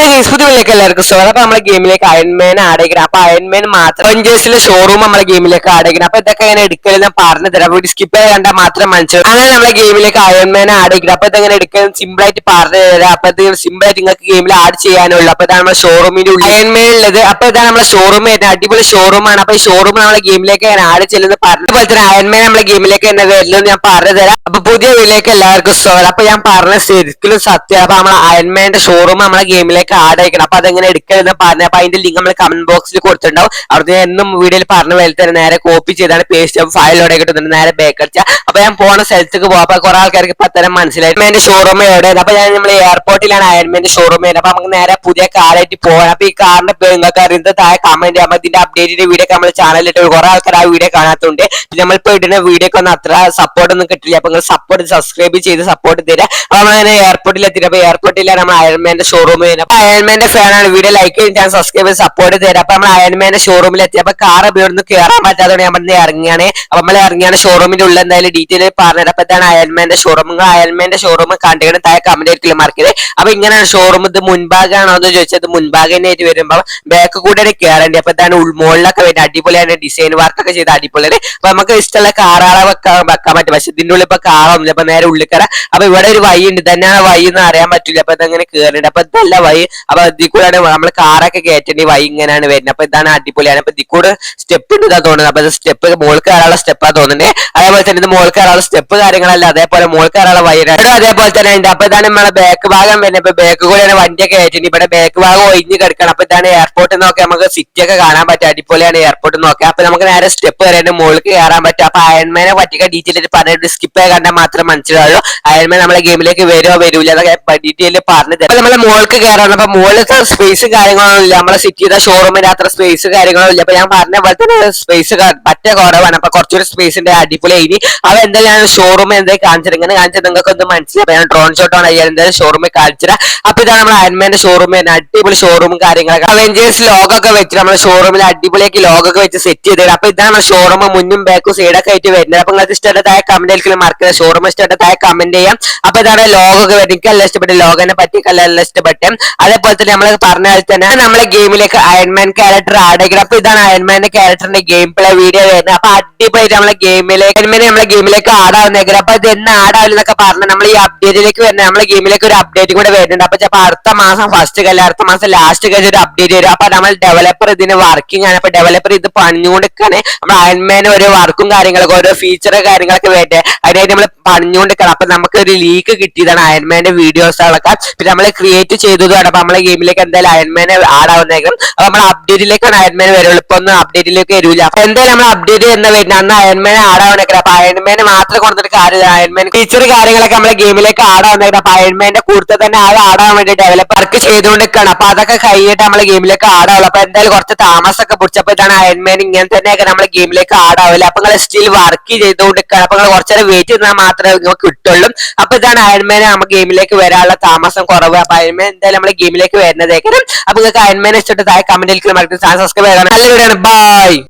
പുതിയലേക്ക് എല്ലാവർക്കും സ്വാഗതം. അപ്പൊ നമ്മളെ ഗെയിമിലേക്ക് അയൺമാൻ ആഡ് ചെയ്യണം. അപ്പൊ അയൺമാൻ മാത്രം അവഞ്ചേഴ്സിലെ ഷോറൂം നമ്മളെ ഗെയിമിലേക്ക് ആഡ് ചെയ്യണം. അപ്പൊ ഇതൊക്കെ എങ്ങനെ എടുക്കൽ ഞാൻ പറഞ്ഞു തരാം. വീഡിയോ സ്കിപ്പ് ചെയ്ത് കണ്ടാൽ മാത്രം മനസ്സിലാവും. അങ്ങനെ നമ്മളെ ഗെയിമിലേക്ക് അയൺമാൻ ആഡ് ചെയ്യണം. അപ്പൊ ഇതെങ്ങനെ എടുക്കാൻ സിമ്പിൾ ആയിട്ട് പറഞ്ഞു തരാം. അപ്പൊ ഇത് സിമ്പിൾ ആയിട്ട് നിങ്ങൾക്ക് ഗെയിമിൽ ആഡ് ചെയ്യാനുള്ളൂ. അപ്പൊ ഇതാണ് നമ്മുടെ ഷോറൂമിന്റെ ഉള്ളിൽ അയൺമാൻ ഉള്ളത്. അപ്പൊ ഇതാണ് നമ്മുടെ ഷോറൂം വരുന്നത്. അടിപൊളി ഷോറൂമാണ്. അപ്പൊ ഈ ഷോറൂം നമ്മളെ ഗെയിമിലേക്ക് ആഡ് ചെയ്യുന്നത് പറഞ്ഞ പോലെ തന്നെ അയൺമാൻ നമ്മളെ ഗെയിമിലേക്ക് തന്നെ വരുന്നത് ഞാൻ പറഞ്ഞു തരാം. അപ്പൊ പുതിയ വീഡിയോയിലേക്ക് എല്ലാവർക്കും സ്വാഗതം. അപ്പൊ ഞാൻ പറഞ്ഞ ശരിക്കും സത്യം. അപ്പൊ നമ്മളെ അയൺമാന്റെ ഷോറൂം നമ്മളെ ഗെയിമിലേക്ക് ആഡ് ആയിക്കണം. അപ്പൊ അതെങ്ങനെ എടുക്കണമെന്ന് പറഞ്ഞു. അപ്പൊ അതിന്റെ ലിങ്ക് നമ്മൾ കമന്റ് ബോക്സിൽ കൊടുത്തിട്ടുണ്ടാവും. അവിടെ എന്നും വീഡിയോയിൽ പറഞ്ഞ പോലെ തന്നെ നേരെ കോപ്പി ചെയ്താണ് പേസ്റ്റ് ഫയലോടെ കിട്ടുന്നുണ്ട്. നേരെ ബാക്ക് അടിച്ചാൽ അപ്പൊ ഞാൻ പോണ സ്ഥലത്തേക്ക് പോകാം. അപ്പൊ കുറെ ആൾക്കാർക്ക് ഇപ്പൊ തരം മനസ്സിലായി അയൺമാന്റെ ഷോറൂം എവിടെ. അപ്പൊ ഞാൻ നമ്മൾ എയർപോർട്ടിലാണ് അയൺമാന്റെ ഷോറൂം വരുന്നത്. അപ്പൊ നമുക്ക് നേരെ പുതിയ കാറായിട്ട് പോകാം. അപ്പൊ ഈ കാറിന്റെ പേര് നിങ്ങൾക്ക് അറിയുന്നത് താഴെ കമന്റ് ചെയ്യാം. ഇതിന്റെ അപ്ഡേറ്റിന്റെ വീഡിയോ നമ്മൾ ചാനലിലിട്ട് കുറെ ആൾക്കാർ ആ വീഡിയോ കാണാത്തുണ്ട്. പിന്നെ നമ്മളിപ്പോ ഇടുന്ന വീഡിയോക്ക് ഒന്നും അത്ര സപ്പോർട്ട് ഒന്നും കിട്ടില്ല. അപ്പൊ നിങ്ങൾ സപ്പോർട്ട് സബ്സ്ക്രൈബ് ചെയ്ത് സപ്പോർട്ട് തരാം. അപ്പൊ നമ്മൾ എയർപോർട്ടിൽ എത്തിയിട്ട് അപ്പൊ എയർപോർട്ടിലാണ് നമ്മൾ അയൺമാന്റെ ഷോറൂം വരുന്നത്. അപ്പൊ അയൺമാന്റെ ഫാനാണ്. വീഡിയോ ലൈക്ക് ചെയ്ത് ഞാൻ സബ്സ്ക്രൈബ് ചെയ്ത് സപ്പോർട്ട് തരാം. അപ്പൊ നമ്മൾ അയൺമാന്റെ ഷോറൂമിൽ എത്തി. അപ്പൊ കാർ ഇവിടുന്ന് കയറാൻ പറ്റാത്തതുകൊണ്ട് ഞാൻ പറഞ്ഞ് ഇറങ്ങിയാണ്. അപ്പൊ നമ്മൾ ഇറങ്ങിയാണ് ഷോറൂമിന്റെ ഉള്ളിൽ എന്തായാലും ഡീറ്റെയിൽ പറഞ്ഞത്. അപ്പൊ ഇതാണ് അയൺമാന്റെ ഷോറൂം. നിങ്ങൾ അയൺമാന്റെ ഷോറൂം കണ്ടിട്ട് താഴെ കമന്റ് ആയിരിക്കും മാർക്കത്. അപ്പൊ ഇങ്ങനെയാണ് ഷോറൂം. ഇത് മുൻഭാഗമാണോ എന്ന് ചോദിച്ചത് മുൻഭാഗം തന്നെയായിട്ട് വരുമ്പോ ബാക്ക് കൂടെ കയറേണ്ടി. അപ്പൊ ഇതാണ് മുകളിലൊക്കെ വരുന്നത്. അടിപൊളിയാണ്. ഡിസൈൻ വർക്ക് ഒക്കെ ചെയ്ത് അടിപൊളിയാണ്. അപ്പൊ നമുക്ക് ഇഷ്ടമുള്ള കാറുകളെ വെക്കാൻ പറ്റും. പക്ഷെ ഇതിന്റെ ഉള്ളിൽ ഇപ്പൊ കാറൊന്നുമില്ല. അപ്പൊ നേരെ ഉള്ളിൽ കയറാം. അപ്പൊ ഇവിടെ ഒരു വഴി ഉണ്ട്. തന്നെയാണ് വഴി എന്ന് അറിയാൻ പറ്റില്ല. അപ്പൊ ഇതങ്ങനെ കയറുന്നുണ്ട്. അപ്പൊ ഇതല്ല വഴി. അപ്പൊ ഇതിൽ കൂടെയാണ് നമ്മൾ കാറൊക്കെ കയറ്റേണ്ടി വഴി ഇങ്ങനെയാണ് വരുന്നത്. അപ്പൊ ഇതാണ് അടിപൊളിയാണ്. അപ്പൊ ഇതിൽ കൂടെ സ്റ്റെപ്പ് ഉണ്ട് ഇതാ തോന്നുന്നത്. അപ്പൊ സ്റ്റെപ്പ് മുകളിൽ കയറാനുള്ള സ്റ്റെപ്പാ തോന്നുന്നത്. അതേപോലെ തന്നെ ഇത് മുകളിൽ കയറാനുള്ള സ്റ്റെപ്പ് കാര്യങ്ങളല്ല. അതേപോലെ മുകളിൽ കയറാനുള്ള വഴിയാണ് അതേപോലെ തന്നെ ഉണ്ട്. അപ്പൊ ഇതാണ് നമ്മളെ ബാക്ക് ഭാഗം വരുന്നത്. ഇപ്പൊ ബാക്ക് കൂടെയാണ് വണ്ടിയൊക്കെ കയറ്റി. ഇവിടെ ബാക്ക് ഭാഗം ഒഴിഞ്ഞ് കിടക്കണം. അപ്പൊ ഇതാണ് എയർപോർട്ട് നോക്കി നമുക്ക് സിറ്റി ഒക്കെ കാണാൻ പറ്റും. അടിപൊളിയാണ് എയർപോർട്ട് നോക്കാം. അപ്പൊ നമുക്ക് നേരെ സ്റ്റെപ്പ് കയറിയിട്ട് മുകളിൽ കയറാൻ പറ്റും. അപ്പൊ അയൺമാനെ പറ്റിയ ഡീറ്റെയിൽ പറഞ്ഞിട്ട് സ്കിപ്പ് ആയി കണ്ടാൽ മാത്രം മനസ്സിലാവുള്ളൂ. അയൺമാൻ നമ്മളെ ഗെയിമിലേക്ക് വരുമോ വരൂല അതൊക്കെ ഡീറ്റെയിൽ പറഞ്ഞു തരാം. അപ്പൊ നമ്മളെ മുകളിലേക്ക് കയറാണ്. അപ്പൊ മുകളിലത്തെ സ്പേസ് കാര്യങ്ങളൊന്നും ഇല്ല. നമ്മളെ സിറ്റിയുടെ ഷോറൂമിന്റെ അത്ര സ്പേസ് കാര്യങ്ങളും ഇല്ല. അപ്പൊ ഞാൻ പറഞ്ഞ പോലെ തന്നെ സ്പേസ് പറ്റ കുറവാണ്. അപ്പൊ കുറച്ചൊരു സ്പേസിന്റെ അടിപൊളി ഇനി അവ എന്തായാലും ഞാൻ ഷോറൂം എന്തായാലും കാണിച്ചത് ഇങ്ങനെ കാണിച്ചത് നിങ്ങൾക്ക് ഒന്ന് മനസ്സിലായി. ഞാൻ ഡ്രോൺ ഷോട്ട് ആണ് എന്തായാലും ഷോറൂമിൽ കാണിച്ചത്. അപ്പൊ ഇതാണ് നമ്മുടെ അയൺമാന്റെ ഷോറൂം അടിപൊളി ഷോറൂമും കാര്യങ്ങളൊക്കെ അവെഞ്ചേഴ്സ് ലോഗൊക്കെ വെച്ച് നമ്മുടെ ഷോറൂമിൽ അടിപൊളിയാക്കി ലോഗൊക്കെ വെച്ച് സെറ്റ് ചെയ്തത്. അപ്പൊ ഇതാണ് ഷോറൂം മുന്നും ബാക്കും സൈഡൊക്കെ ആയിട്ട് വരുന്നത്. അപ്പൊ നിങ്ങൾക്ക് ഇഷ്ടപ്പെട്ടതായ കമന്റ് ആയിരിക്കും മാർക്ക് ഷോറൂം ഇഷ്ടപ്പെട്ടതായ കമന്റ് ചെയ്യാം. അപ്പൊ ഇതാണ് ലോഗൊക്കെ വരുന്നത്. എനിക്ക് എല്ലാം ഇഷ്ടപ്പെട്ടു. ലോഗിനെ പറ്റി എല്ലാം ഇഷ്ടപ്പെട്ടു. അതേപോലെ തന്നെ നമ്മൾ പറഞ്ഞ പോലെ തന്നെ നമ്മളെ ഗെയിമിലേക്ക് അയൺമാൻ ക്യാരക്ടർ ആഡ് ആക്കണം. അപ്പൊ ഇതാണ് അയൺമാന്റെ ക്യാരക്ടറിന്റെ ഗെയിം പ്ലേ വീഡിയോ വരുന്നത്. അപ്പൊ അടിപൊളിയായിട്ട് നമ്മളെ ഗെയിമിലേക്ക് അയൺമാനെ നമ്മളെ ഗെയിമിലേക്ക് ആടാവുന്നേക്കണം. അപ്പൊ ഇത് എന്ന് ആടാവില്ലെന്നൊക്കെ പറഞ്ഞാൽ നമ്മൾ ഈ അപ്ഡേറ്റിലേക്ക് വരുന്നത് നമ്മളെ ഗെയിമിലേക്ക് ഒരു അപ്ഡേറ്റ് കൂടെ വരുന്നുണ്ട്. അപ്പൊ ചിലപ്പോൾ അടുത്ത മാസം ഫസ്റ്റ് കല്ല അടുത്ത മാസം ലാസ്റ്റ് കഴിഞ്ഞ ഒരു അപ്ഡേറ്റ് വരും. അപ്പൊ നമ്മൾ ഡെവലപ്പർ ഇതിന് വർക്കിംഗ് ആണ്. അപ്പൊ ഡെവലപ്പർ ഇത് പണിഞ്ഞുകൊണ്ടിരിക്കാണ്. നമ്മൾ അയൺമാന് ഓരോ വർക്കും കാര്യങ്ങളൊക്കെ ഓരോ ഫീച്ചർ കാര്യങ്ങളൊക്കെ വേണ്ടേ അതിനായിട്ട് നമ്മൾ പണിഞ്ഞുകൊണ്ടിരിക്കണം. അപ്പൊ നമുക്ക് ഒരു ലീക്ക് കിട്ടിയതാണ് അയൺമാന്റെ വീഡിയോസുകളൊക്കെ. പിന്നെ നമ്മൾ ക്രിയേറ്റ് ചെയ്തതാണ്. അപ്പൊ നമ്മളെ ഗെയിമിലേക്ക് എന്തായാലും അയൺമാനെ ആടാവുന്നേക്കും. അപ്പൊ നമ്മൾ അപ്ഡേറ്റിലേക്കാണ് അയൺമാൻ വരുള്ളൂ. ഇപ്പൊ ഒന്നും അപ്ഡേറ്റിലേക്ക് വരില്ല. അപ്പൊ എന്തായാലും നമ്മൾ അപ്ഡേറ്റ് എന്ന വരുന്നത് അന്ന് അയൺമാനെ ആടാവുന്നേക്കാം. അപ്പൊ അയൺമാനെ മാത്രം കൊണ്ടിട്ട് കാര്യമില്ല. അയൺമാൻ ഫീച്ചർ കാര്യങ്ങളൊക്കെ നമ്മളെ ഗെയിമിലേക്ക് ആടാവുന്നേക്കാം. അപ്പൊ അയൺമാന്റെ കൂടുതൽ തന്നെ ആടാൻ വേണ്ടി ഡെവലപ്പ് വർക്ക് ചെയ്തുകൊണ്ടിരിക്കുകയാണ്. അപ്പൊ അതൊക്കെ കഴിഞ്ഞിട്ട് നമ്മളെ ഗെയിമിലേക്ക് ആടാവുള്ളൂ. അപ്പൊ എന്തായാലും കുറച്ച് താമസമൊക്കെ പിടിച്ചപ്പോ ഇതാണ് അയൺമാൻ ഇങ്ങനെ തന്നെയൊക്കെ നമ്മളെ ഗെയിമിലേക്ക് ആടാവില്ല. അപ്പൊ നിങ്ങൾ സ്റ്റിൽ വർക്ക് ചെയ്തുകൊണ്ടിരിക്കുകയാണ്. അപ്പൊ നിങ്ങൾ കുറച്ചേരം വെയിറ്റ് ചെയ്താൽ മാത്രമേ നിങ്ങൾക്ക് കിട്ടുള്ളൂ. അപ്പൊ ഇതാണ് അയൺമാനെ നമ്മുടെ ഗെയിമിലേക്ക് വരാനുള്ള താമസം കുറവ്. അപ്പൊ അയൺമാൻ എന്തായാലും നമ്മളെ ഗെയിമിലേക്ക് വരുന്നതേക്കാരം. അപ്പൊ നിങ്ങൾക്ക് അയൺമാനെ ഇഷ്ടപ്പെട്ട താഴെ കമന്റിൽ സബ്സ്ക്രൈബ് ചെയ്യണം. നല്ല വീഡിയോ ആണ്. ബൈ.